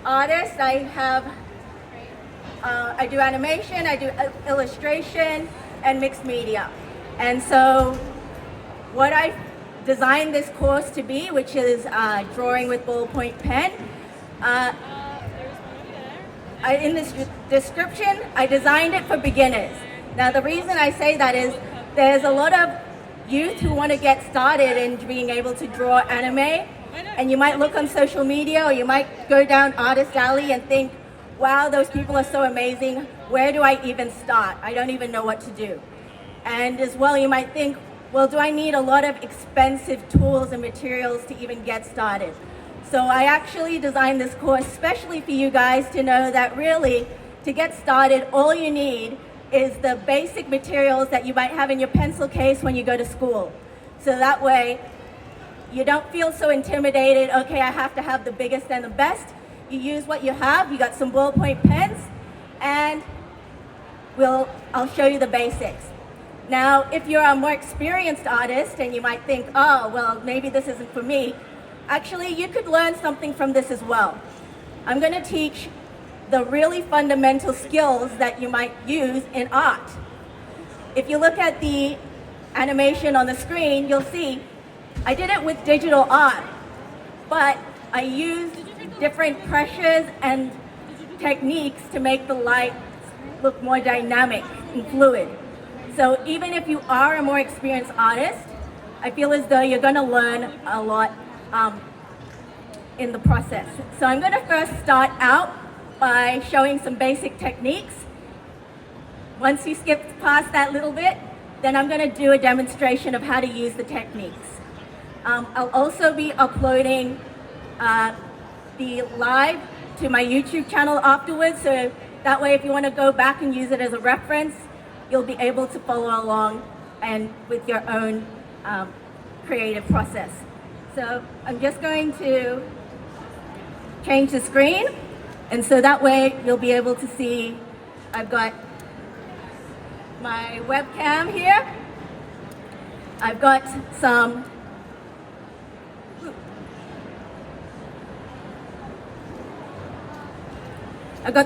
artist. I do animation, I do illustration, and mixed media. And so what I designed this course to be, which is drawing with ballpoint pen, in this description, I designed it for beginners. Now the reason I say that is there's a lot of youth who want to get started in being able to draw anime, and you might look on social media or you might go down Artist Alley and think, wow, those people are so amazing. Where do I even start? I don't even know what to do. And as well, you might think, well, do I need a lot of expensive tools and materials to even get started? So I actually designed this course especially for you guys to know that really, to get started, all you need is the basic materials that you might have in your pencil case when you go to school. So that way, you don't feel so intimidated, okay, I have to have the biggest and the best. You use what you have, you got some ballpoint pens, and I'll show you the basics. Now, if you're a more experienced artist and you might think, oh, well, maybe this isn't for me, actually, you could learn something from this as well. I'm going to teach the really fundamental skills that you might use in art. If you look at the animation on the screen, you'll see I did it with digital art, but I used different pressures and techniques to make the light look more dynamic and fluid. So even if you are a more experienced artist, I feel as though you're going to learn a lot in the process. So I'm going to first start out by showing some basic techniques. Once you skip past that little bit, then I'm going to do a demonstration of how to use the techniques. I'll also be uploading the live to my YouTube channel afterwards, so that way if you want to go back and use it as a reference, you'll be able to follow along and with your own creative process. So I'm just going to change the screen, and so that way you'll be able to see I've got my webcam here. I've got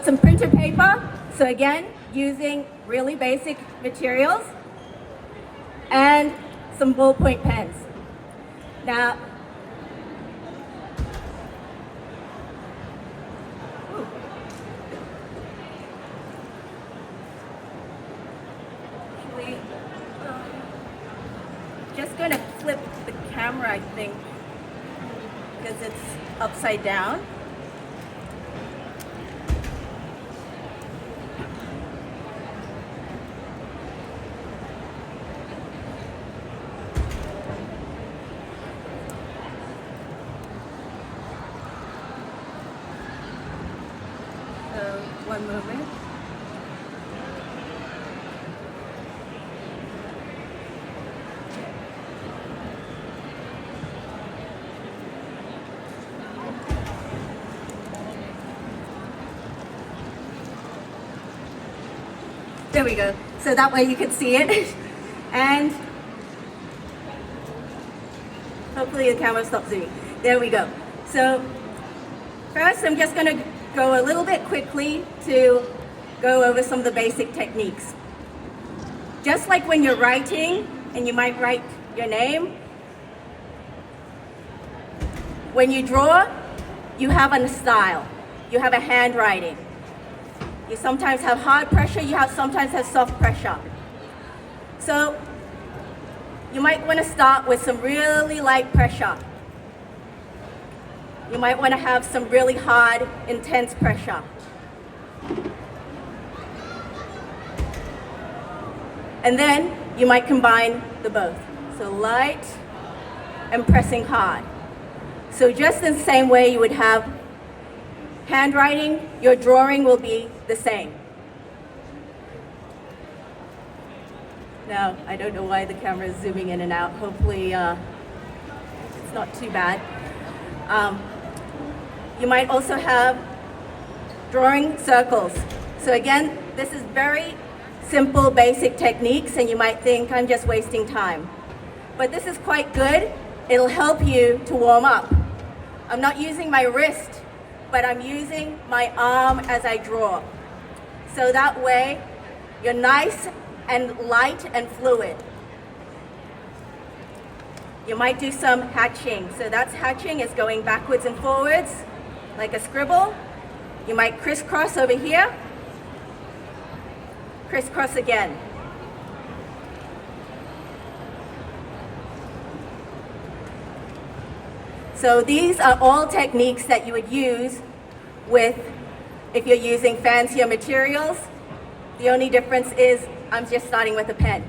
some printer paper, so again, using really basic materials, and some ballpoint pens. Now, just going to flip the camera, I think, because it's upside down. One moment. There we go. So that way you can see it. And hopefully the camera stops zooming. There we go. So first I'm just going to go a little bit quickly to go over some of the basic techniques. Just like when you're writing and you might write your name, when you draw, you have a style, you have a handwriting. You sometimes have hard pressure, you sometimes have soft pressure. So you might want to start with some really light pressure. You might want to have some really hard, intense pressure. And then you might combine the both. So light and pressing hard. So just in the same way you would have handwriting, your drawing will be the same. Now, I don't know why the camera is zooming in and out. Hopefully it's not too bad. You might also have drawing circles. So again, this is very simple, basic techniques, and you might think I'm just wasting time. But this is quite good. It'll help you to warm up. I'm not using my wrist but I'm using my arm as I draw. So that way, you're nice and light and fluid. You might do some hatching. So that's hatching, is going backwards and forwards, like a scribble. You might crisscross over here, crisscross again. So these are all techniques that you would use if you're using fancier materials. The only difference is I'm just starting with a pen.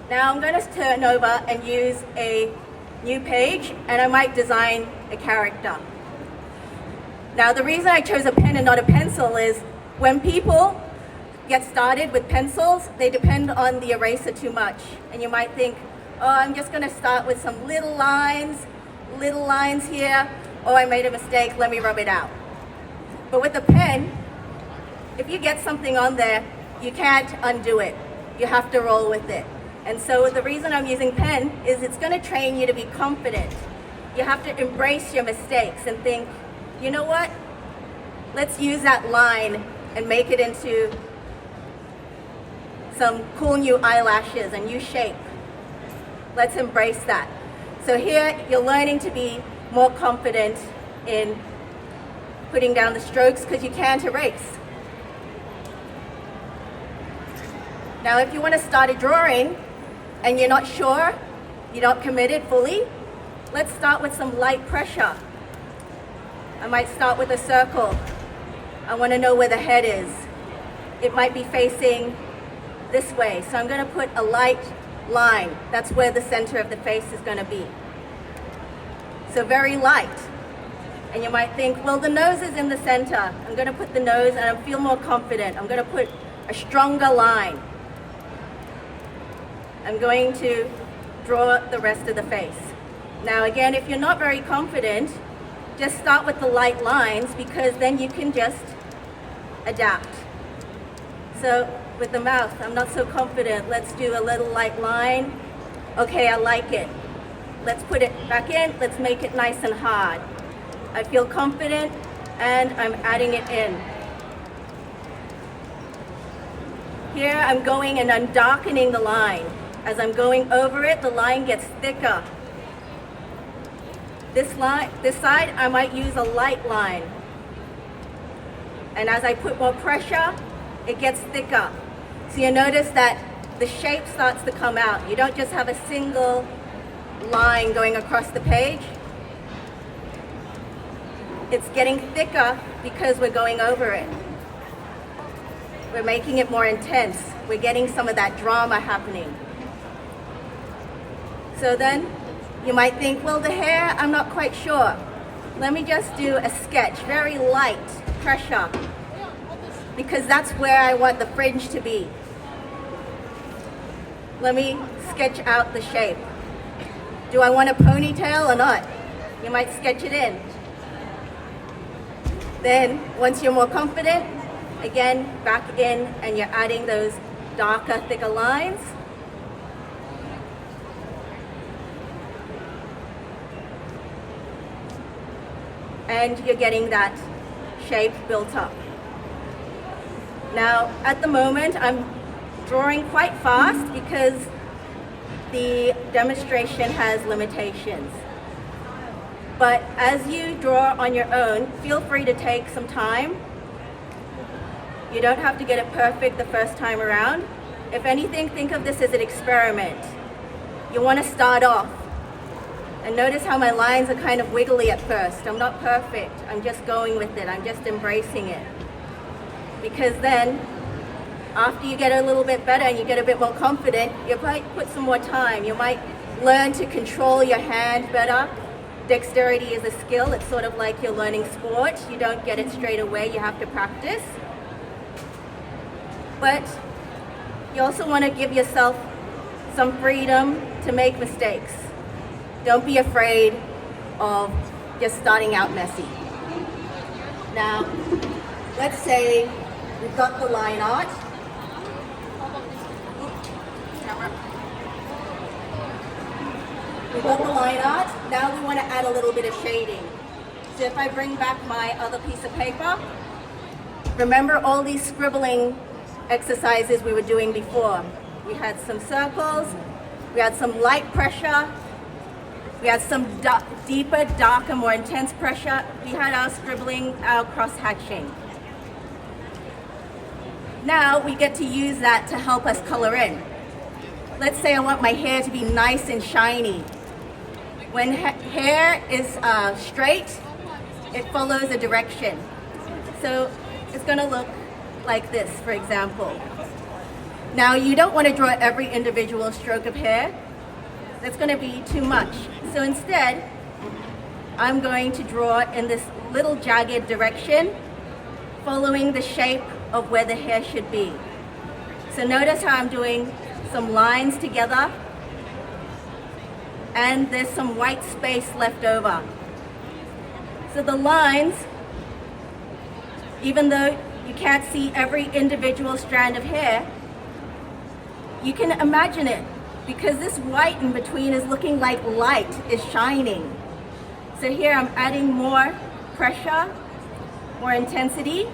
Now I'm going to turn over and use a new page, and I might design a character. Now the reason I chose a pen and not a pencil is when people get started with pencils, they depend on the eraser too much. And you might think, oh, I'm just going to start with some little lines here. Oh, I made a mistake, let me rub it out. But with a pen, if you get something on there, you can't undo it. You have to roll with it. And so the reason I'm using pen is it's going to train you to be confident. You have to embrace your mistakes and think, you know what? Let's use that line and make it into some cool new eyelashes, a new shape. Let's embrace that. So here you're learning to be more confident in putting down the strokes because you can't erase. Now if you want to start a drawing and you're not sure, you're not committed fully, let's start with some light pressure. I might start with a circle. I want to know where the head is. It might be facing this way, so I'm going to put a light line. That's where the center of the face is going to be. So very light. And you might think, well, the nose is in the center. I'm going to put the nose and I feel more confident. I'm going to put a stronger line. I'm going to draw the rest of the face. Now again, if you're not very confident, just start with the light lines because then you can just adapt. So with the mouth, I'm not so confident. Let's do a little light line. Okay, I like it. Let's put it back in. Let's make it nice and hard. I feel confident and I'm adding it in. Here I'm going and I'm darkening the line. As I'm going over it, the line gets thicker. This side, I might use a light line. And as I put more pressure, it gets thicker. So you notice that the shape starts to come out. You don't just have a single line going across the page. It's getting thicker because we're going over it. We're making it more intense. We're getting some of that drama happening. So then you might think, well, the hair, I'm not quite sure. Let me just do a sketch, very light pressure, because that's where I want the fringe to be. Let me sketch out the shape. Do I want a ponytail or not? You might sketch it in. Then, once you're more confident, again, back in and you're adding those darker, thicker lines. And you're getting that shape built up. Now, at the moment, I'm drawing quite fast because the demonstration has limitations. But as you draw on your own, feel free to take some time. You don't have to get it perfect the first time around. If anything, think of this as an experiment. You want to start off. And notice how my lines are kind of wiggly at first. I'm not perfect. I'm just going with it. I'm just embracing it. Because then, after you get a little bit better and you get a bit more confident, you might put some more time. You might learn to control your hand better. Dexterity is a skill. It's sort of like you're learning sport. You don't get it straight away. You have to practice. But you also want to give yourself some freedom to make mistakes. Don't be afraid of just starting out messy. Now, let's say we've got the line art. We've got the line art. Now we want to add a little bit of shading. So if I bring back my other piece of paper, remember all these scribbling exercises we were doing before. We had some circles, we had some light pressure, we had some deeper, darker, more intense pressure. We had our scribbling, our cross-hatching. Now we get to use that to help us color in. Let's say I want my hair to be nice and shiny. When hair is straight, it follows a direction. So it's going to look like this, for example. Now you don't want to draw every individual stroke of hair. That's going to be too much. So instead, I'm going to draw in this little jagged direction, following the shape of where the hair should be. So notice how I'm doing some lines together, and there's some white space left over. So the lines, even though you can't see every individual strand of hair, you can imagine it, because this white in between is looking like light is shining. So here I'm adding more pressure, more intensity,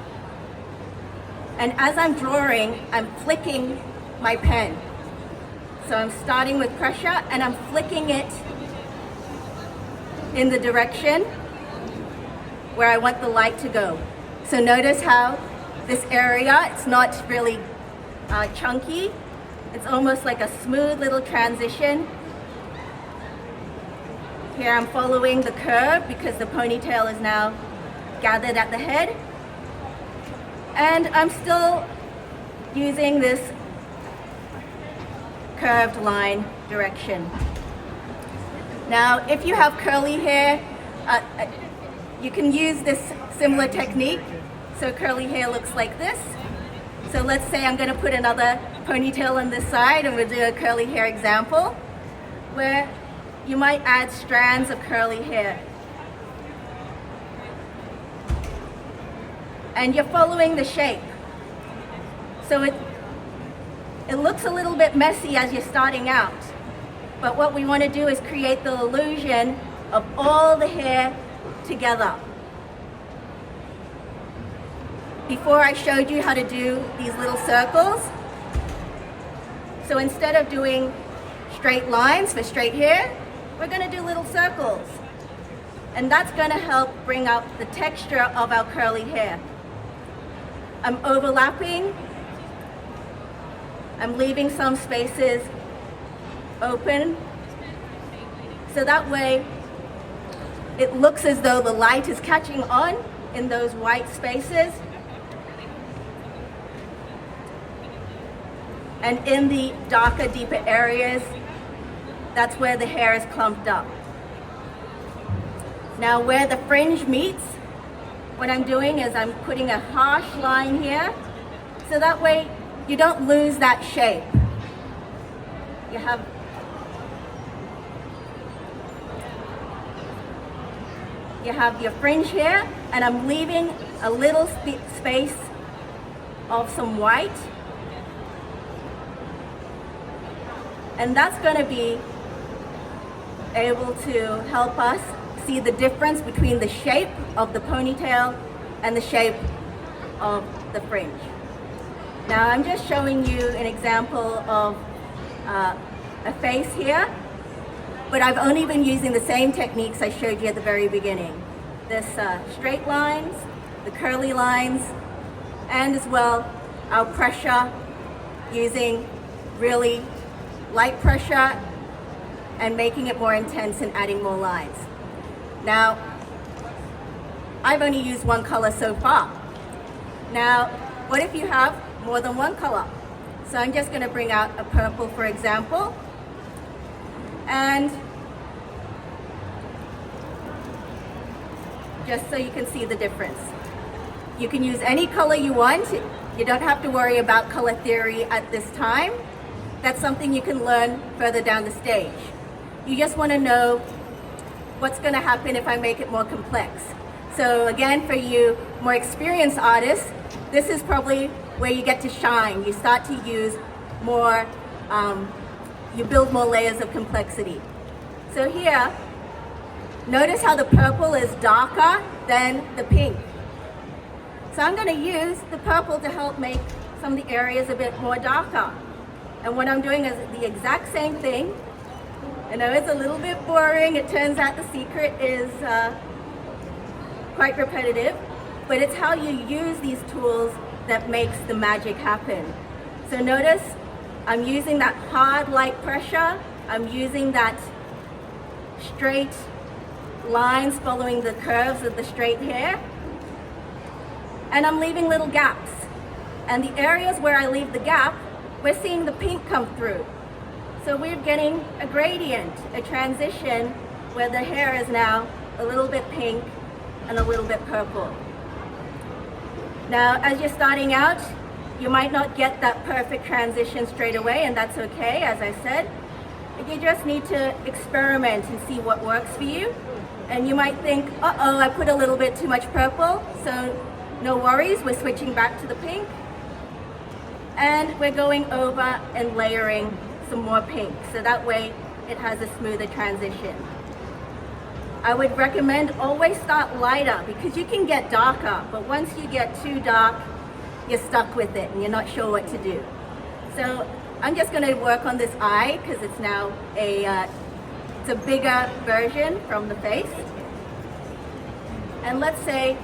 and as I'm drawing, I'm flicking my pen. So I'm starting with pressure and I'm flicking it in the direction where I want the light to go. So notice how this area, it's not really chunky. It's almost like a smooth little transition. Here I'm following the curve because the ponytail is now gathered at the head. And I'm still using this curved line direction. Now, if you have curly hair, you can use this similar technique. So curly hair looks like this. So let's say I'm going to put another ponytail on this side, and we'll do a curly hair example where you might add strands of curly hair. And you're following the shape. So it looks a little bit messy as you're starting out. But what we want to do is create the illusion of all the hair together. Before I showed you how to do these little circles. So instead of doing straight lines for straight hair, we're going to do little circles. And that's going to help bring out the texture of our curly hair. I'm overlapping. I'm leaving some spaces open. So that way it looks as though the light is catching on in those white spaces. And in the darker, deeper areas, that's where the hair is clumped up. Now where the fringe meets, what I'm doing is I'm putting a harsh line here, so that way you don't lose that shape. You have your fringe here, and I'm leaving a little space of some white. And that's going to be able to help us see the difference between the shape of the ponytail and the shape of the fringe. Now I'm just showing you an example of a face here, but I've only been using the same techniques I showed you at the very beginning. This straight lines, the curly lines, and as well our pressure using really light pressure and making it more intense and adding more lines. Now, I've only used one color so far. Now, what if you have more than one color? So I'm just going to bring out a purple, for example, and just so you can see the difference. You can use any color you want. You don't have to worry about color theory at this time. That's something you can learn further down the stage. You just want to know what's going to happen if I make it more complex. So again, for you more experienced artists, this is probably where you get to shine. You start to use more, you build more layers of complexity. So here, notice how the purple is darker than the pink. So I'm going to use the purple to help make some of the areas a bit more darker. And what I'm doing is the exact same thing. I know it's a little bit boring. It turns out the secret is quite repetitive, but it's how you use these tools that makes the magic happen. So notice I'm using that hard light pressure. I'm using that straight lines following the curves of the straight hair. And I'm leaving little gaps. And the areas where I leave the gap, we're seeing the pink come through. So we're getting a gradient, a transition where the hair is now a little bit pink and a little bit purple. Now, as you're starting out, you might not get that perfect transition straight away, and that's okay, as I said. You just need to experiment and see what works for you. And you might think, uh-oh, I put a little bit too much purple, so no worries, we're switching back to the pink. And we're going over and layering some more pink, so that way it has a smoother transition. I would recommend always start lighter because you can get darker, but once you get too dark, you're stuck with it and you're not sure what to do. So I'm just going to work on this eye because it's now it's a bigger version from the face. And let's say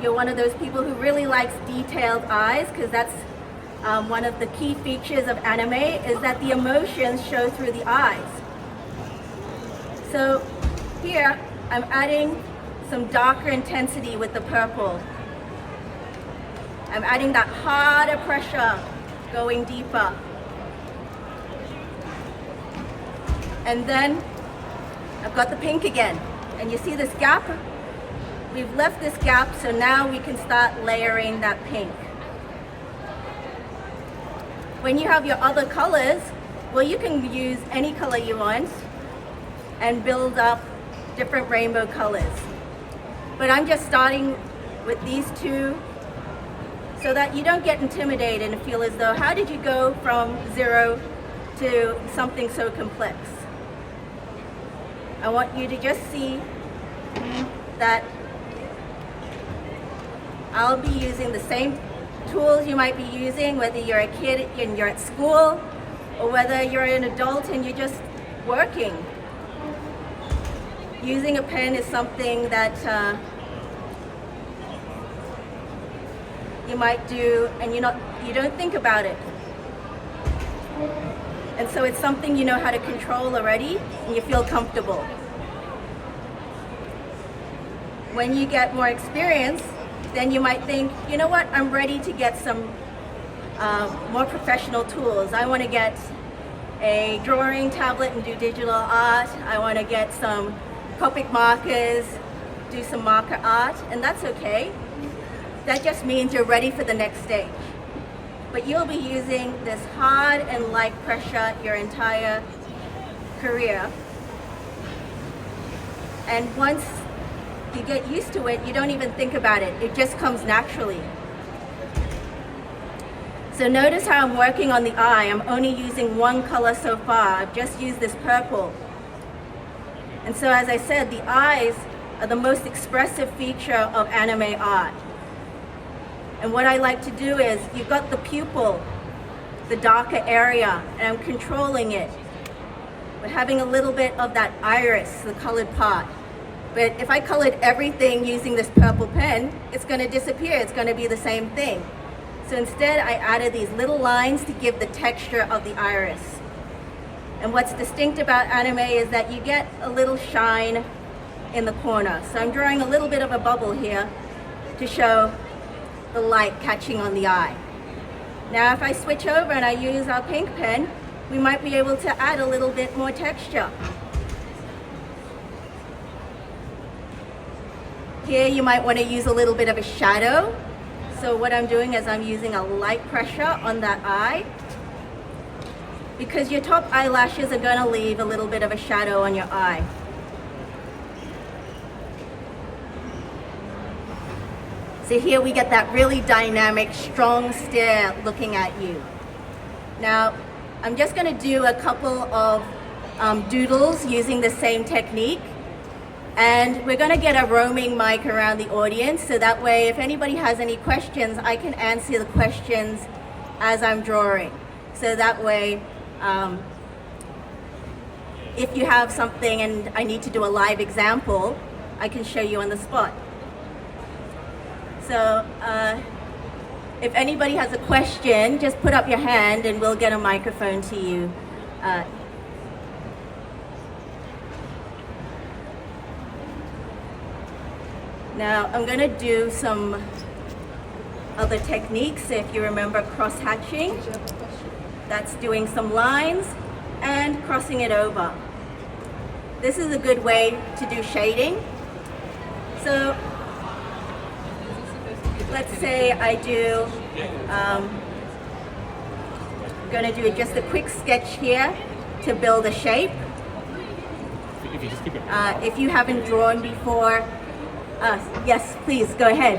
you're one of those people who really likes detailed eyes, because that's one of the key features of anime is that the emotions show through the eyes. So here I'm adding some darker intensity with the purple. I'm adding that harder pressure, going deeper. And then I've got the pink again. And you see this gap? We've left this gap, so now we can start layering that pink. When you have your other colors, well, you can use any color you want and build up different rainbow colors. But I'm just starting with these two so that you don't get intimidated and feel as though, how did you go from 0 to something so complex? I want you to just see that I'll be using the same tools you might be using, whether you're a kid and you're at school, or whether you're an adult and you're just working. Using a pen is something that you might do and you don't think about it. And so it's something you know how to control already and you feel comfortable. When you get more experience, then you might think, you know what, I'm ready to get some more professional tools. I want to get a drawing tablet and do digital art. I want to get some Copic markers, do some marker art, and that's okay. That just means you're ready for the next stage. But you'll be using this hard and light pressure your entire career. And once you get used to it, you don't even think about it. It just comes naturally. So notice how I'm working on the eye. I'm only using one color so far. I've just used this purple. And so as I said, the eyes are the most expressive feature of anime art. And what I like to do is, you've got the pupil, the darker area, and I'm controlling it. We're having a little bit of that iris, the colored part. But if I colored everything using this purple pen, it's going to disappear. It's going to be the same thing. So instead, I added these little lines to give the texture of the iris. And what's distinct about anime is that you get a little shine in the corner. So I'm drawing a little bit of a bubble here to show the light catching on the eye. Now if I switch over and I use our pink pen, we might be able to add a little bit more texture. Here you might want to use a little bit of a shadow. So what I'm doing is I'm using a light pressure on that eye, because your top eyelashes are going to leave a little bit of a shadow on your eye. So here we get that really dynamic, strong stare looking at you. Now, I'm just going to do a couple of doodles using the same technique. And we're going to get a roaming mic around the audience, so that way if anybody has any questions, I can answer the questions as I'm drawing. So that way, if you have something and I need to do a live example, I can show you on the spot. So if anybody has a question, just put up your hand and we'll get a microphone to you. Now I'm going to do some other techniques. If you remember cross-hatching, that's doing some lines and crossing it over. This is a good way to do shading. So let's say I do, I'm going to do just a quick sketch here to build a shape. If you haven't drawn before, yes, please, go ahead.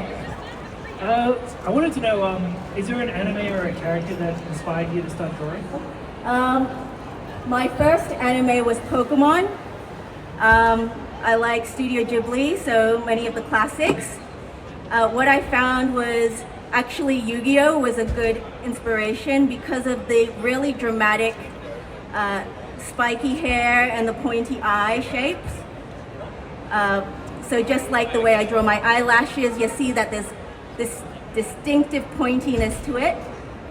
I wanted to know, is there an anime or a character that inspired you to start drawing? My first anime was Pokemon. I like Studio Ghibli, so many of the classics. What I found was actually Yu-Gi-Oh! Was a good inspiration because of the really dramatic spiky hair and the pointy eye shapes. So just like the way I draw my eyelashes, you see that there's this distinctive pointiness to it.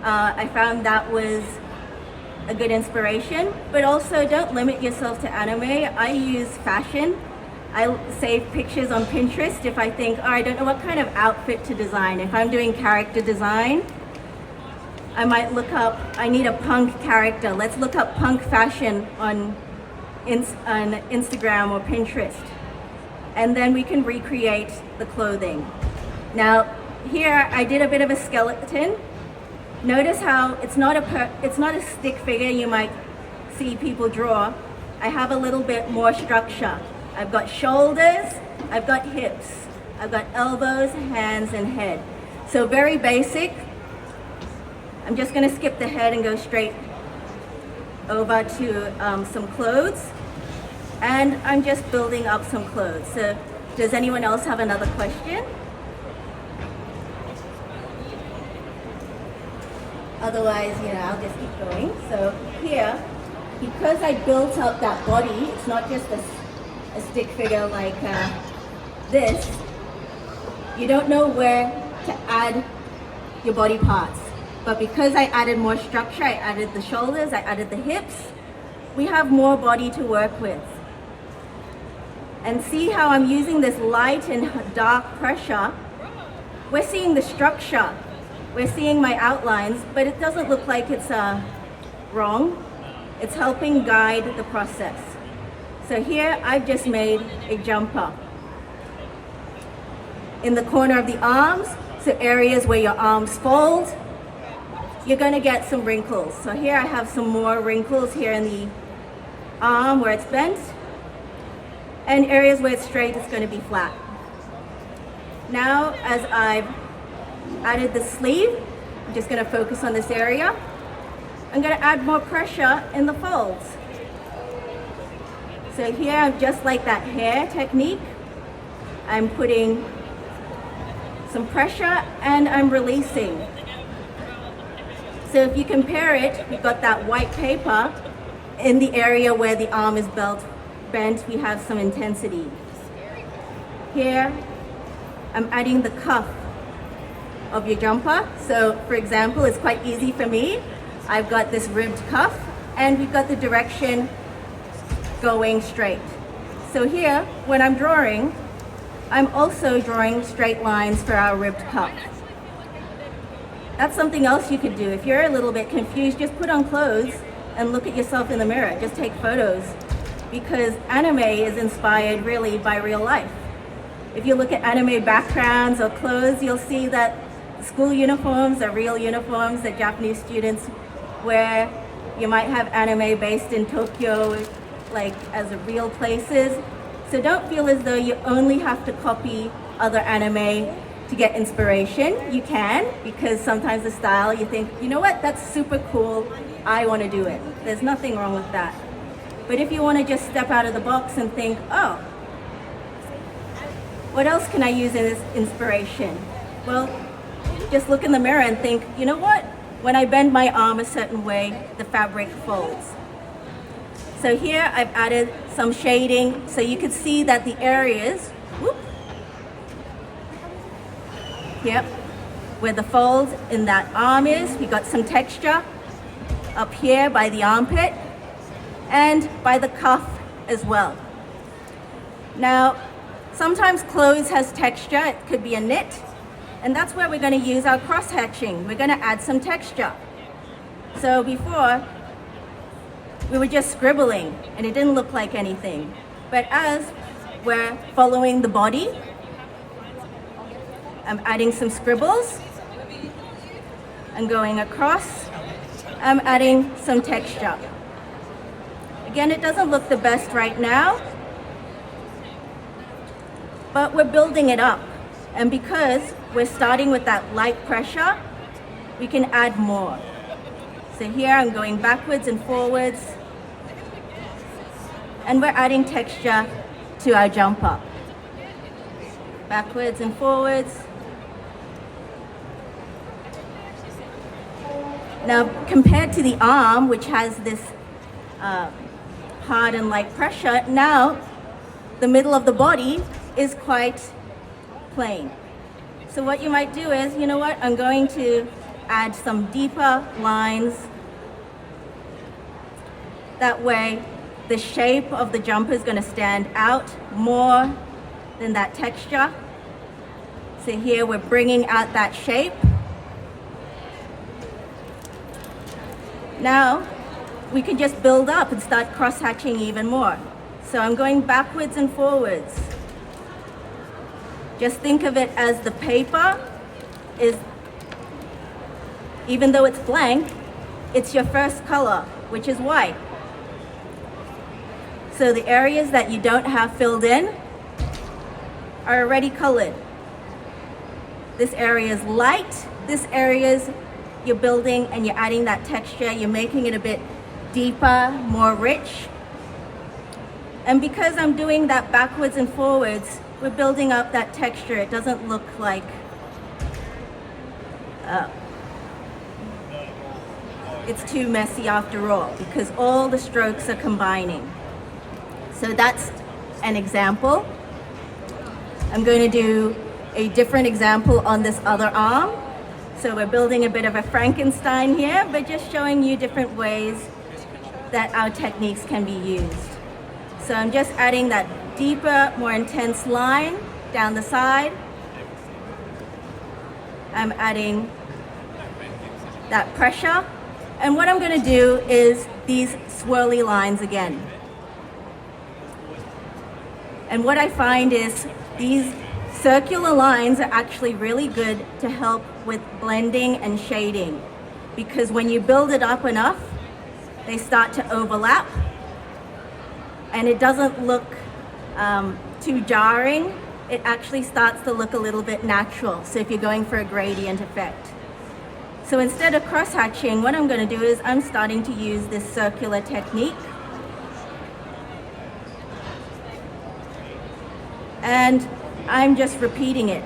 I found that was a good inspiration, but also don't limit yourself to anime. I use fashion. I save pictures on Pinterest if I think, oh, I don't know what kind of outfit to design. If I'm doing character design, I might look up, I need a punk character. Let's look up punk fashion on Instagram or Pinterest. And then we can recreate the clothing. Now, here I did a bit of a skeleton. Notice how it's not a stick figure you might see people draw. I have a little bit more structure. I've got shoulders, I've got hips, I've got elbows, hands, and head. So very basic. I'm just gonna skip the head and go straight over to some clothes. And I'm just building up some clothes. So does anyone else have another question? Otherwise, I'll just keep going. So here, because I built up that body, it's not just a stick figure like this. You don't know where to add your body parts. But because I added more structure, I added the shoulders, I added the hips, we have more body to work with. And see how I'm using this light and dark pressure. We're seeing the structure. We're seeing my outlines, but it doesn't look like it's wrong. It's helping guide the process. So here I've just made a jumper. In the corner of the arms, so areas where your arms fold, you're gonna get some wrinkles. So here I have some more wrinkles here in the arm where it's bent. And areas where it's straight, it's going to be flat. Now, as I've added the sleeve, I'm just going to focus on this area. I'm going to add more pressure in the folds. So here, I'm just like that hair technique. I'm putting some pressure and I'm releasing. So if you compare it, we've got that white paper in the area where the arm is bent, we have some intensity. Here, I'm adding the cuff of your jumper. So for example, it's quite easy for me. I've got this ribbed cuff and we've got the direction going straight. So here, when I'm drawing, I'm also drawing straight lines for our ribbed cuff. That's something else you could do. If you're a little bit confused, just put on clothes and look at yourself in the mirror. Just take photos. Because anime is inspired really by real life. If you look at anime backgrounds or clothes, you'll see that school uniforms are real uniforms that Japanese students wear. You might have anime based in Tokyo, like as real places. So don't feel as though you only have to copy other anime to get inspiration. You can, because sometimes the style, you think, you know what, that's super cool, I want to do it. There's nothing wrong with that. But if you want to just step out of the box and think, oh, What else can I use in this inspiration? Well, just look in the mirror and think, you know what? When I bend my arm a certain way, the fabric folds. So here I've added some shading so you can see that the areas, yep, where the fold in that arm is, we got some texture up here by the armpit and by the cuff as well. Now, sometimes clothes has texture, it could be a knit, and that's where we're going to use our cross-hatching. We're going to add some texture. So before, we were just scribbling and it didn't look like anything. But as we're following the body, I'm adding some scribbles. I'm going across. I'm adding some texture. Again, it doesn't look the best right now, but we're building it up. And because we're starting with that light pressure, we can add more. So here I'm going backwards and forwards, and we're adding texture to our jump up. Backwards and forwards. Now, compared to the arm, which has this hard and light pressure, now the middle of the body is quite plain. So what you might do is, you know what, I'm going to add some deeper lines. That way, the shape of the jumper is going to stand out more than that texture. So here we're bringing out that shape. Now, we can just build up and start cross-hatching even more. So I'm going backwards and forwards. Just think of it as the paper is, even though it's blank, it's your first color, which is white. So the areas that you don't have filled in are already colored. This area is light, this area is you're building and you're adding that texture, you're making it a bit deeper, more rich. And because I'm doing that backwards and forwards, we're building up that texture. It doesn't look like it's too messy after all, because all the strokes are combining. So that's an example. I'm going to do a different example on this other arm. So we're building a bit of a Frankenstein here, but just showing you different ways that our techniques can be used. So I'm just adding that deeper, more intense line down the side. I'm adding that pressure. And what I'm going to do is these swirly lines again. And what I find is these circular lines are actually really good to help with blending and shading, because when you build it up enough, they start to overlap and it doesn't look too jarring. It actually starts to look a little bit natural. So if you're going for a gradient effect. So instead of cross-hatching, what I'm going to do is I'm starting to use this circular technique. And I'm just repeating it.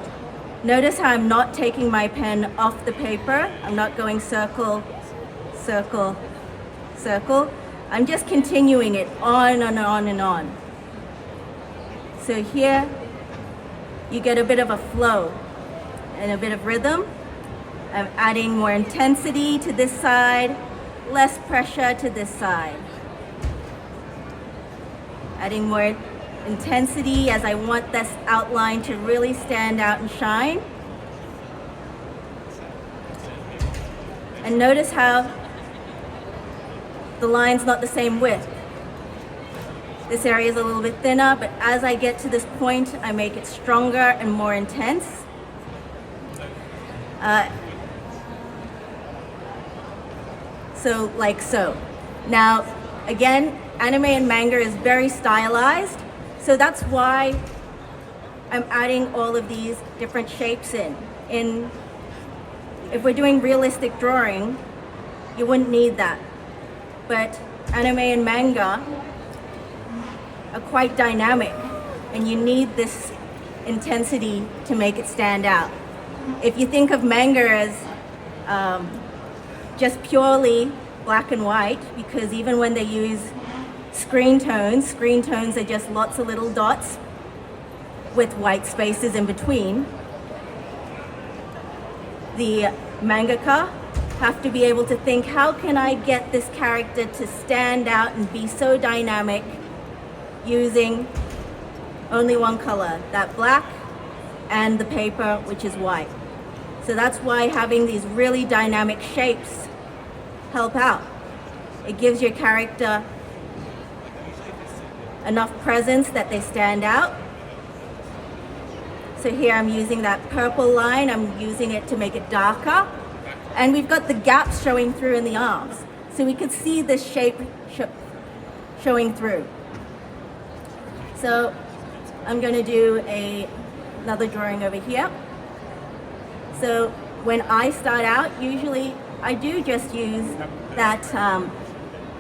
Notice how I'm not taking my pen off the paper. I'm not going circle, circle, circle. I'm just continuing it on and on and on. So here you get a bit of a flow and a bit of rhythm. I'm adding more intensity to this side, less pressure to this side. Adding more intensity as I want this outline to really stand out and shine. And notice how the line's not the same width. This area is a little bit thinner, but as I get to this point, I make it stronger and more intense. So like so. Now, again, anime and manga is very stylized. So that's why I'm adding all of these different shapes in. If we're doing realistic drawing, you wouldn't need that. But anime and manga are quite dynamic, and you need this intensity to make it stand out. If you think of manga as just purely black and white, because even when they use screen tones are just lots of little dots with white spaces in between. The mangaka have to be able to think, how can I get this character to stand out and be so dynamic using only one color, that black, and the paper, which is white. So that's why having these really dynamic shapes help out. It gives your character enough presence that they stand out. So here I'm using that purple line, I'm using it to make it darker. And we've got the gaps showing through in the arms. So we could see the shape showing through. So I'm going to do another drawing over here. So when I start out, usually I do just use that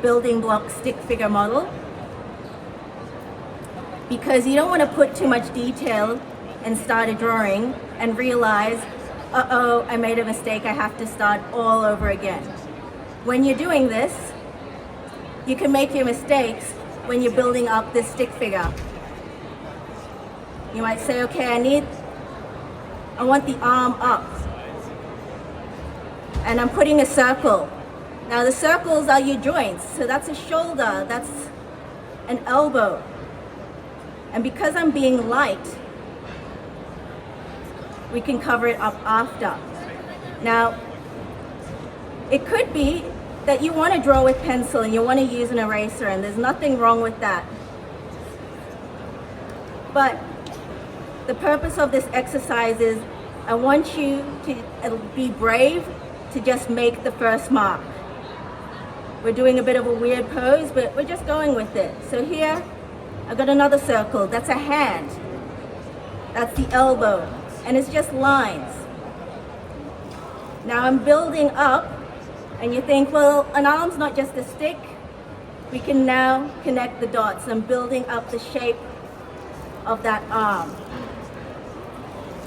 building block stick figure model, because you don't want to put too much detail and start a drawing and realize, uh-oh, I made a mistake, I have to start all over again. When you're doing this, you can make your mistakes when you're building up this stick figure. You might say, okay, I want the arm up. And I'm putting a circle. Now the circles are your joints, so that's a shoulder, that's an elbow. And because I'm being light, we can cover it up after. Now, it could be that you want to draw with pencil and you want to use an eraser, and there's nothing wrong with that. But the purpose of this exercise is I want you to be brave to just make the first mark. We're doing a bit of a weird pose, but we're just going with it. So here, I've got another circle. That's a hand. That's the elbow. And it's just lines. Now I'm building up, and you think, well, an arm's not just a stick. We can now connect the dots. I'm building up the shape of that arm.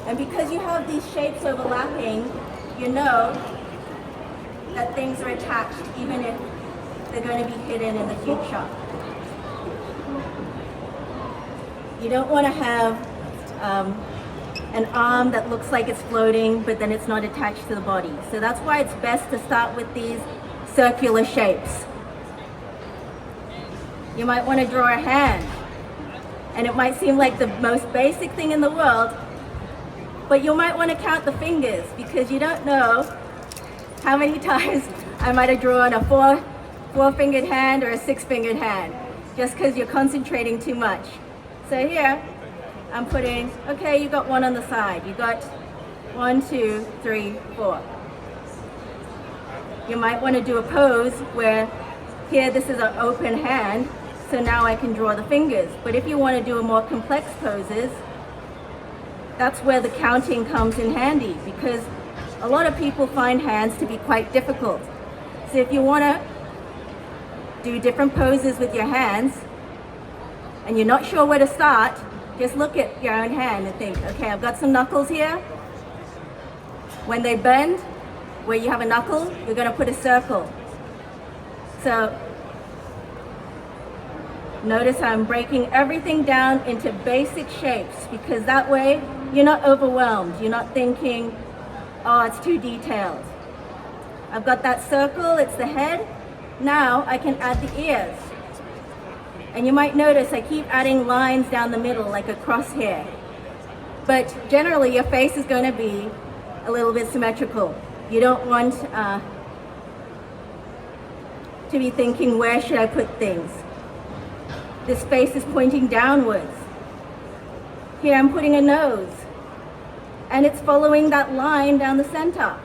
And because you have these shapes overlapping, you know that things are attached, even if they're going to be hidden in the future. You don't want to have an arm that looks like it's floating, but then it's not attached to the body. So that's why it's best to start with these circular shapes. You might want to draw a hand, and it might seem like the most basic thing in the world, but you might want to count the fingers, because you don't know how many times I might have drawn a four-fingered hand or a six-fingered hand, just because you're concentrating too much. So here, I'm putting, okay, you got one on the side. You got 1, 2, 3, 4. You might want to do a pose where here this is an open hand, so now I can draw the fingers. But if you want to do a more complex poses, that's where the counting comes in handy, because a lot of people find hands to be quite difficult. So if you want to do different poses with your hands, and you're not sure where to start, just look at your own hand and think, okay, I've got some knuckles here. When they bend, where you have a knuckle, you're going to put a circle. So notice I'm breaking everything down into basic shapes, because that way you're not overwhelmed. You're not thinking, oh, it's too detailed. I've got that circle, it's the head. Now I can add the ears. And you might notice I keep adding lines down the middle, like a crosshair. But generally your face is going to be a little bit symmetrical. You don't want to be thinking, where should I put things? This face is pointing downwards. Here I'm putting a nose, and it's following that line down the center.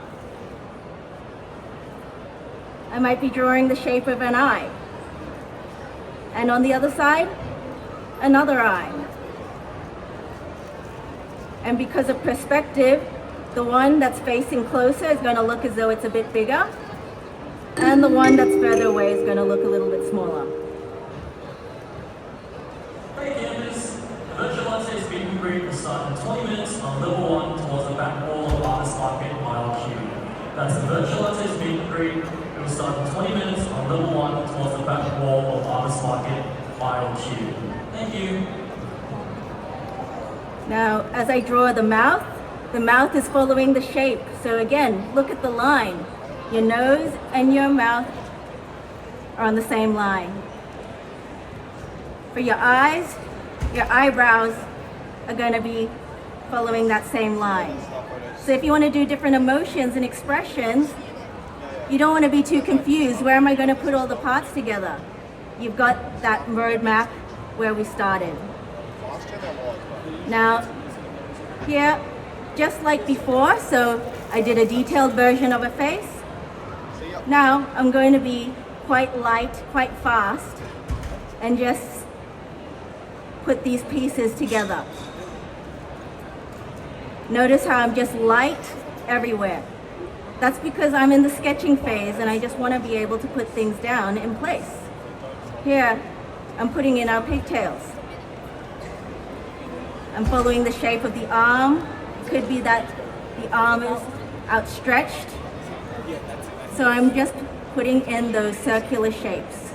I might be drawing the shape of an eye. And on the other side, another eye. And because of perspective, the one that's facing closer is going to look as though it's a bit bigger, and the one that's further away is going to look a little bit smaller. Hey campers, I heard your last day's speaking group will start in 20 minutes on level 1 towards the back wall of Artist Market Mile Q. That's the virtual artist meet and greet. It will start in 20 minutes on level 1 towards the back wall of Artist Market Mile Q. Thank you. Now, as I draw the mouth is following the shape. So again, look at the line. Your nose and your mouth are on the same line. For your eyes, your eyebrows are going to be following that same line. So if you want to do different emotions and expressions, you don't want to be too confused. Where am I going to put all the parts together? You've got that roadmap where we started. Now, here, just like before, so I did a detailed version of a face. Now, I'm going to be quite light, quite fast, and just put these pieces together. Notice how I'm just light everywhere. That's because I'm in the sketching phase and I just want to be able to put things down in place. Here, I'm putting in our pigtails. I'm following the shape of the arm. It could be that the arm is outstretched. So I'm just putting in those circular shapes.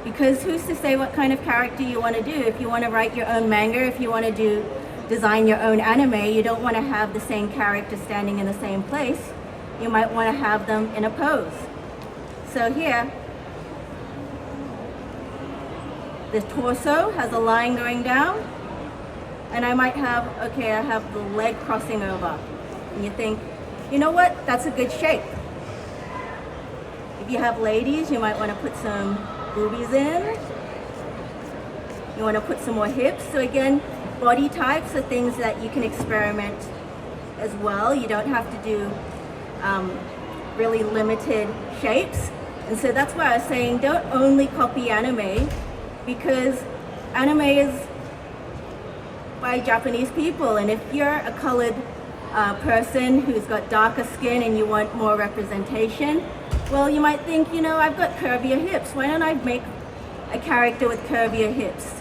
Because who's to say what kind of character you want to do? If you want to write your own manga, if you want to design your own anime, you don't want to have the same character standing in the same place. You might want to have them in a pose. So here, the torso has a line going down, and I might have, okay, I have the leg crossing over. And you think, you know what, that's a good shape. If you have ladies, you might want to put some boobies in. You want to put some more hips. So again, body types are things that you can experiment as well. You don't have to do really limited shapes. And so that's why I was saying don't only copy anime, because anime is by Japanese people. And if you're a colored person who's got darker skin and you want more representation, well, you might think, you know, I've got curvier hips. Why don't I make a character with curvier hips?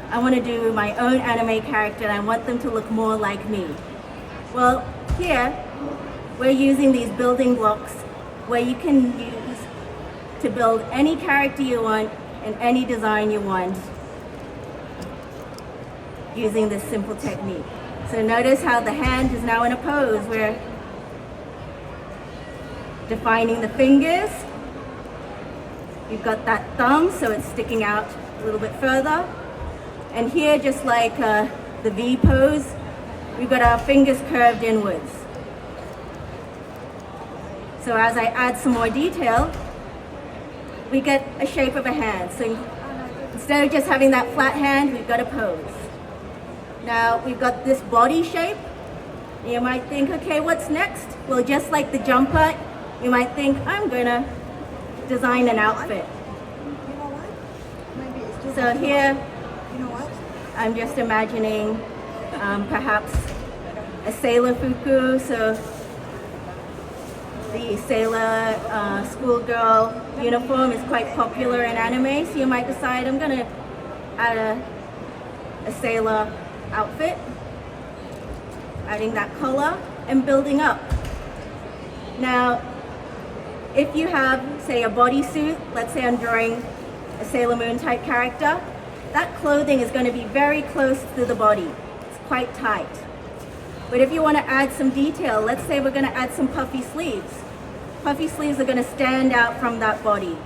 I want to do my own anime character and I want them to look more like me. Well, here, we're using these building blocks where you can use to build any character you want and any design you want using this simple technique. So notice how the hand is now in a pose. We're defining the fingers. We've got that thumb, so it's sticking out a little bit further. And here, just like the V pose, we've got our fingers curved inwards. So as I add some more detail, we get a shape of a hand. So instead of just having that flat hand, we've got a pose. Now we've got this body shape. You might think, okay, what's next? Well, just like the jumper, you might think, I'm gonna design an outfit. So here, I'm just imagining perhaps a sailor fuku. So the sailor schoolgirl uniform is quite popular in anime. So you might decide, I'm gonna add a sailor outfit, adding that color and building up. Now, if you have, say, a bodysuit, let's say I'm drawing a Sailor Moon type character, that clothing is going to be very close to the body. It's quite tight. But if you want to add some detail, let's say we're going to add some puffy sleeves. Puffy sleeves are going to stand out from that body.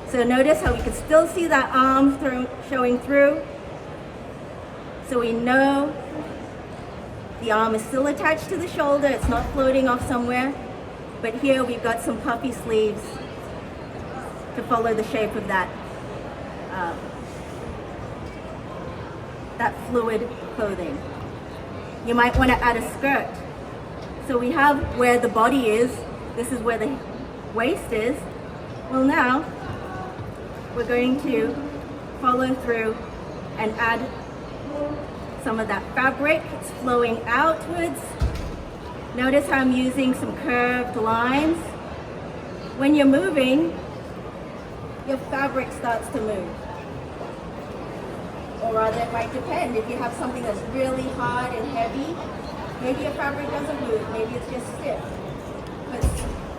So notice how we can still see that arm showing through. So we know the arm is still attached to the shoulder, it's not floating off somewhere. But here we've got some puffy sleeves to follow the shape of that fluid clothing. You might want to add a skirt. So we have where the body is, this is where the waist is. Well, now we're going to follow through and add some of that fabric. It's flowing outwards. Notice how I'm using some curved lines. When you're moving, your fabric starts to move. or rather it might depend. If you have something that's really hard and heavy, maybe your fabric doesn't move, maybe it's just stiff. But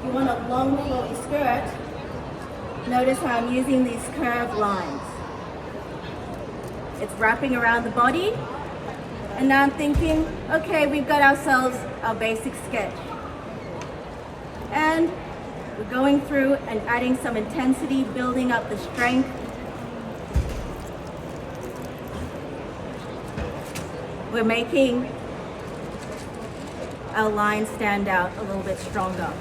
you want a long flowy skirt, notice how I'm using these curved lines. It's wrapping around the body, and now I'm thinking, okay, we've got ourselves our basic sketch. And we're going through and adding some intensity, building up the strength. We're making our lines stand out a little bit stronger.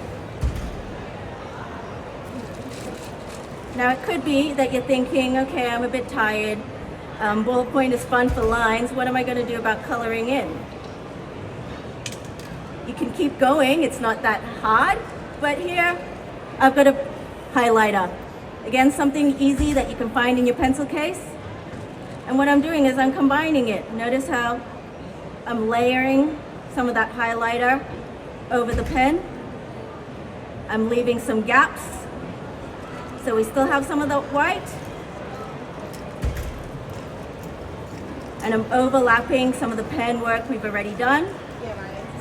Now it could be that you're thinking, okay, I'm a bit tired. Ballpoint is fun for lines. What am I going to do about coloring in? You can keep going. It's not that hard. But here, I've got a highlighter. Again, something easy that you can find in your pencil case. And what I'm doing is I'm combining it. Notice how I'm layering some of that highlighter over the pen. I'm leaving some gaps, so we still have some of the white. And I'm overlapping some of the pen work we've already done.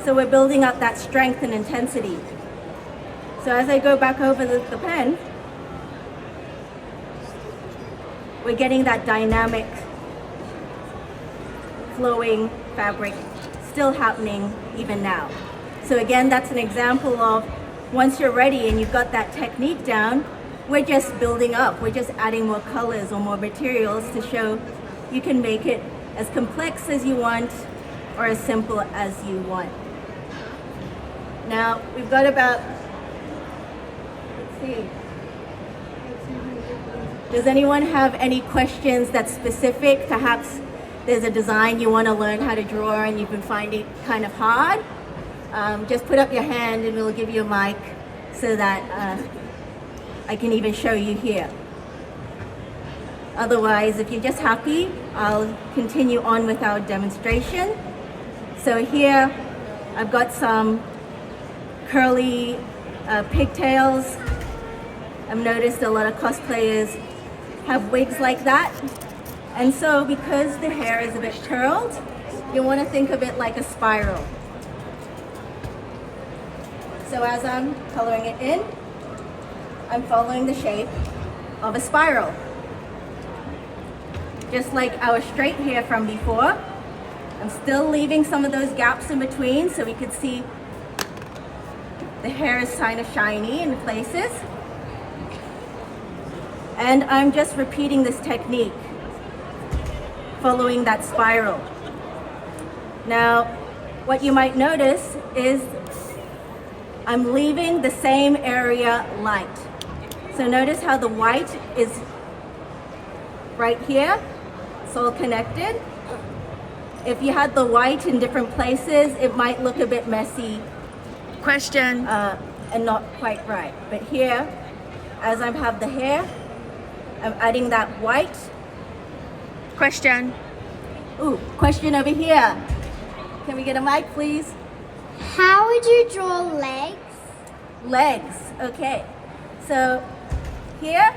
So we're building up that strength and intensity. So as I go back over the pen, we're getting that dynamic, flowing fabric still happening even now. So again, that's an example of once you're ready and you've got that technique down, we're just building up. We're just adding more colors or more materials to show you can make it as complex as you want or as simple as you want. Now, we've got about, let's see. Does anyone have any questions that's specific? Perhaps there's a design you want to learn how to draw and you've been finding it kind of hard. Just put up your hand and we'll give you a mic so that I can even show you here. Otherwise, if you're just happy, I'll continue on with our demonstration. So here, I've got some curly pigtails. I've noticed a lot of cosplayers have wigs like that. And so because the hair is a bit curled, you want to think of it like a spiral. So as I'm coloring it in, I'm following the shape of a spiral. Just like our straight hair from before, I'm still leaving some of those gaps in between so we could see the hair is kind of shiny in places. And I'm just repeating this technique, following that spiral. Now, what you might notice is I'm leaving the same area light. So notice how the white is right here. It's all connected. If you had the white in different places, it might look a bit messy. Question. And not quite right. But here, as I have the hair, I'm adding that white. Question. Ooh, question over here. Can we get a mic, please? How would you draw legs? Legs, okay. So here,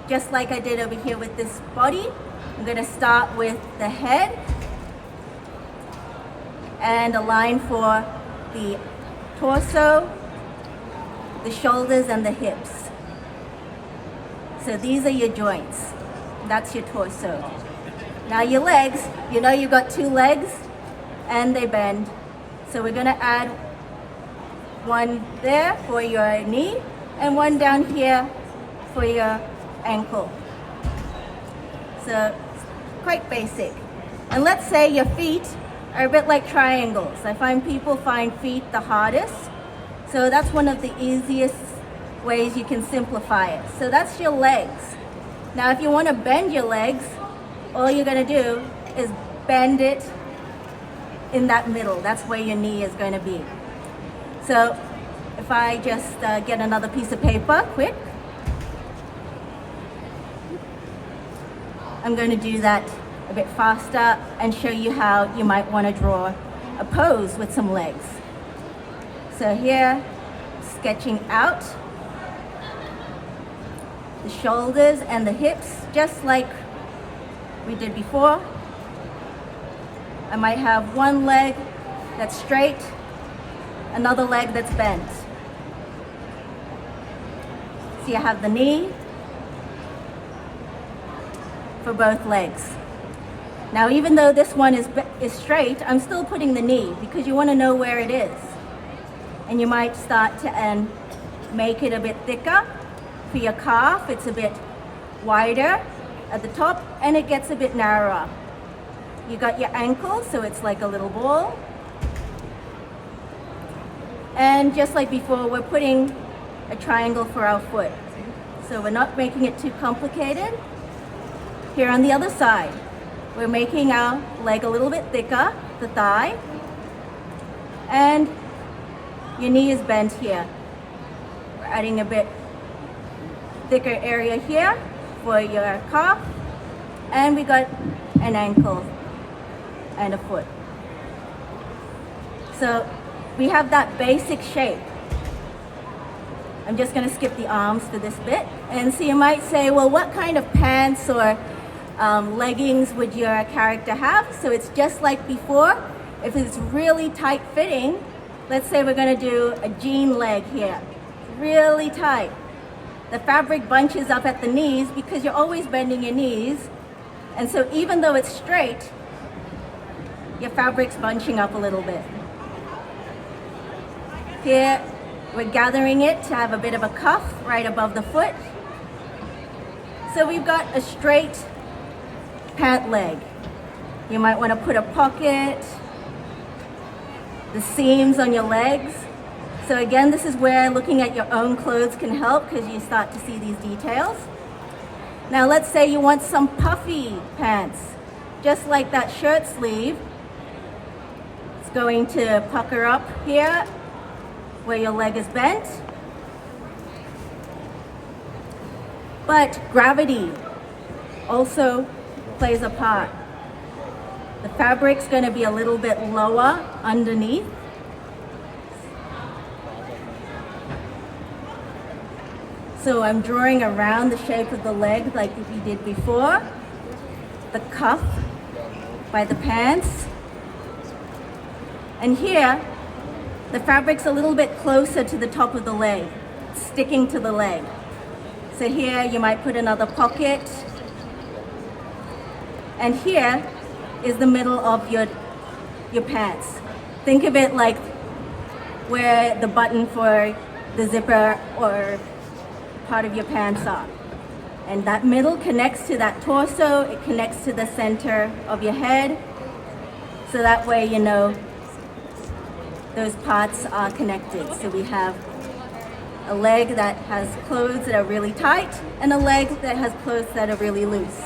just like I did over here with this body, I'm gonna start with the head and a line for the torso, the shoulders, and the hips. So these are your joints. That's your torso. Now your legs, you know you've got two legs and they bend. So we're gonna add one there for your knee and one down here for your ankle. So quite basic. And let's say your feet are a bit like triangles. I find people find feet the hardest. So that's one of the easiest ways you can simplify it. So that's your legs. Now if you want to bend your legs, all you're going to do is bend it in that middle. That's where your knee is going to be. So if I just get another piece of paper, quick. I'm going to do that a bit faster and show you how you might want to draw a pose with some legs. So here, sketching out the shoulders and the hips, just like we did before. I might have one leg that's straight, another leg that's bent. See, I have the knee for both legs. Now, even though this one is straight, I'm still putting the knee because you want to know where it is. And you might start to make it a bit thicker. For your calf, it's a bit wider at the top and it gets a bit narrower. You got your ankle, so it's like a little ball. And just like before, we're putting a triangle for our foot. So we're not making it too complicated. Here on the other side, we're making our leg a little bit thicker, the thigh. And your knee is bent here. We're adding a bit thicker area here for your calf. And we got an ankle and a foot. So we have that basic shape. I'm just going to skip the arms for this bit. And so you might say, well, what kind of pants or leggings would your character have? So it's just like before. If it's really tight fitting, let's say we're going to do a jean leg here. Really tight. The fabric bunches up at the knees because you're always bending your knees. And so even though it's straight, your fabric's bunching up a little bit. Here, we're gathering it to have a bit of a cuff right above the foot. So we've got a straight pant leg. You might want to put a pocket, the seams on your legs. So again, this is where looking at your own clothes can help because you start to see these details. Now let's say you want some puffy pants, just like that shirt sleeve. It's going to pucker up here where your leg is bent. But gravity also plays a part. The fabric's going to be a little bit lower underneath. So I'm drawing around the shape of the leg like we did before. The cuff by the pants. And here, the fabric's a little bit closer to the top of the leg, sticking to the leg. So here you might put another pocket. And here is the middle of your pants. Think of it like where the button for the zipper or part of your pants are. And that middle connects to that torso, it connects to the center of your head. So that way you know those parts are connected. So we have a leg that has clothes that are really tight and a leg that has clothes that are really loose.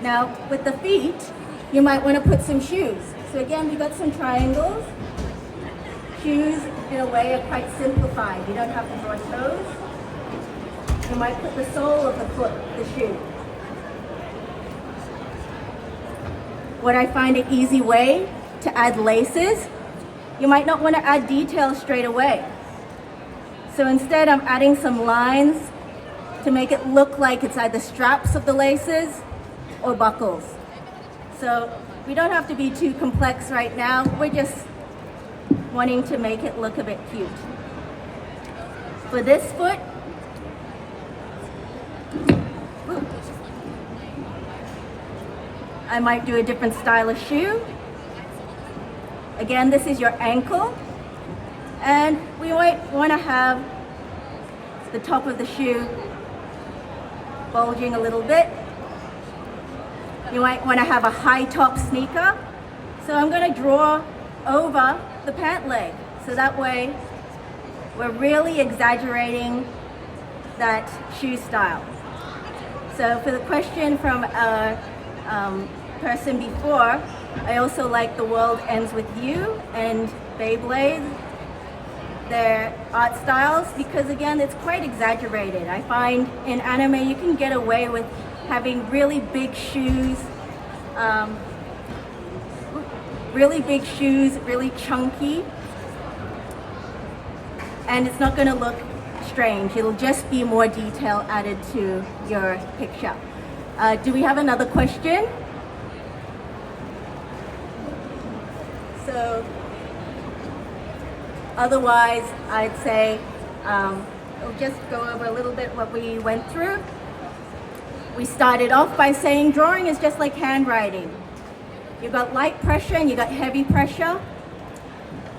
Now with the feet, you might want to put some shoes. So again, we got some triangles. Shoes in a way are quite simplified. You don't have to draw toes. You might put the sole of the foot, the shoe. What I find an easy way to add laces, you might not want to add details straight away. So instead I'm adding some lines to make it look like it's either straps of the laces or buckles. So we don't have to be too complex right now. We're just wanting to make it look a bit cute. For this foot, I might do a different style of shoe. Again, this is your ankle. And we might want to have the top of the shoe bulging a little bit. You might want to have a high top sneaker. So I'm going to draw over the pant leg. So that way we're really exaggerating that shoe style. So for the question from a person before, I also like The World Ends With You and Beyblade, their art styles, because again, it's quite exaggerated. I find in anime you can get away with having really big shoes, really chunky, and it's not going to look strange. It'll just be more detail added to your picture. Do we have another question? So, otherwise, I'd say we'll just go over a little bit what we went through. We started off by saying drawing is just like handwriting. You've got light pressure and you've got heavy pressure.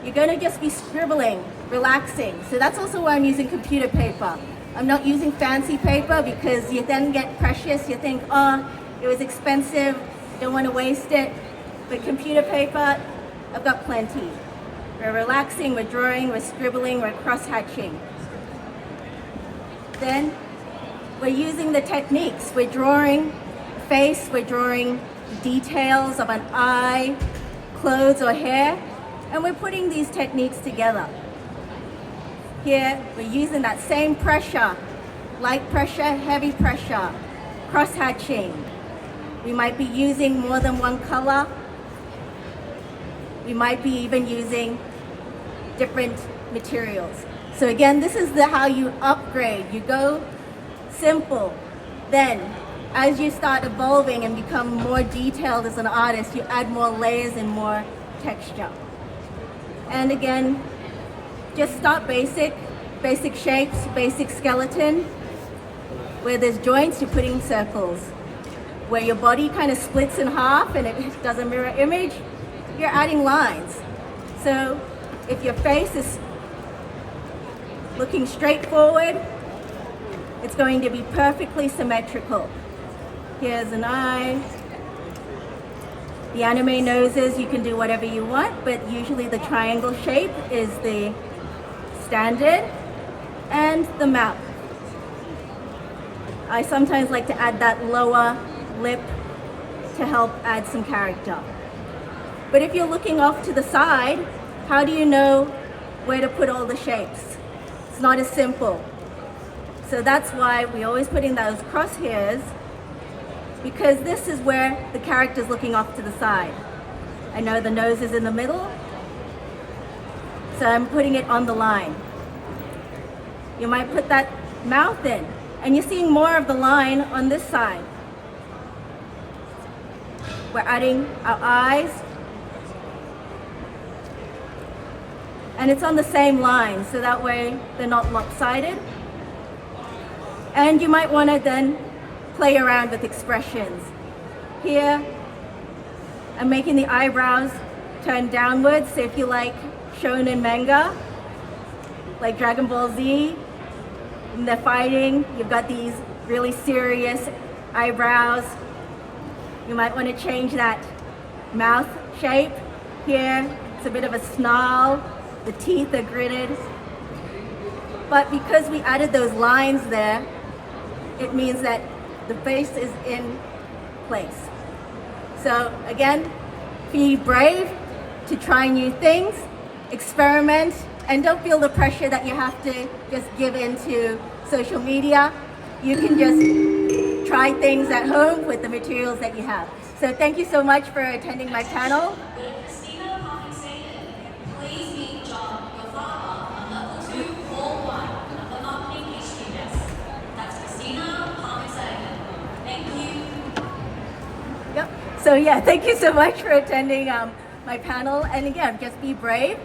You're going to just be scribbling, relaxing. So that's also why I'm using computer paper. I'm not using fancy paper because you then get precious. You think, oh, it was expensive, don't want to waste it. But computer paper, I've got plenty. We're relaxing, we're drawing, we're scribbling, we're cross-hatching. Then we're using the techniques. We're drawing face, we're drawing details of an eye, clothes or hair, and we're putting these techniques together. Here, we're using that same pressure, light pressure, heavy pressure, cross-hatching. We might be using more than one color. We might be even using different materials. So again, this is how you upgrade. You go simple. Then, as you start evolving and become more detailed as an artist, you add more layers and more texture. And again, just start basic shapes, basic skeleton. Where there's joints, you're putting circles. Where your body kind of splits in half and it does a mirror image, you're adding lines. So if your face is looking straight forward, it's going to be perfectly symmetrical. Here's an eye. The anime noses, you can do whatever you want, but usually the triangle shape is the standard. And the mouth. I sometimes like to add that lower lip to help add some character. But if you're looking off to the side, how do you know where to put all the shapes? It's not as simple. So that's why we always put in those crosshairs, because this is where the character's looking off to the side. I know the nose is in the middle, so I'm putting it on the line. You might put that mouth in, and you're seeing more of the line on this side. We're adding our eyes, and it's on the same line, so that way they're not lopsided. And you might want to then play around with expressions. Here, I'm making the eyebrows turn downwards, so if you like shonen manga, like Dragon Ball Z, and they're fighting, you've got these really serious eyebrows. You might want to change that mouth shape. Here, it's a bit of a snarl. The teeth are gritted. But because we added those lines there, it means that the face is in place. So again, be brave to try new things, experiment, and don't feel the pressure that you have to just give into social media. You can just try things at home with the materials that you have. So thank you so much for attending my panel. Yep. So yeah, thank you so much for attending my panel. And again, just be brave.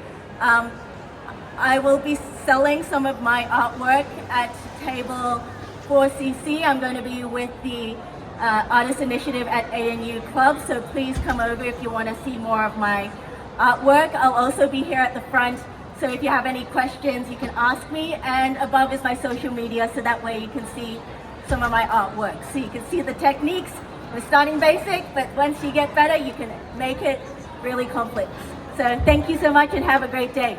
I will be selling some of my artwork at table 4CC. I'm going to be with the Artist Initiative at ANU Club, so please come over if you want to see more of my artwork. I'll also be here at the front, so if you have any questions, you can ask me. And above is my social media, so that way you can see some of my artwork. So you can see the techniques. We're starting basic, but once you get better, you can make it really complex. So thank you so much and have a great day.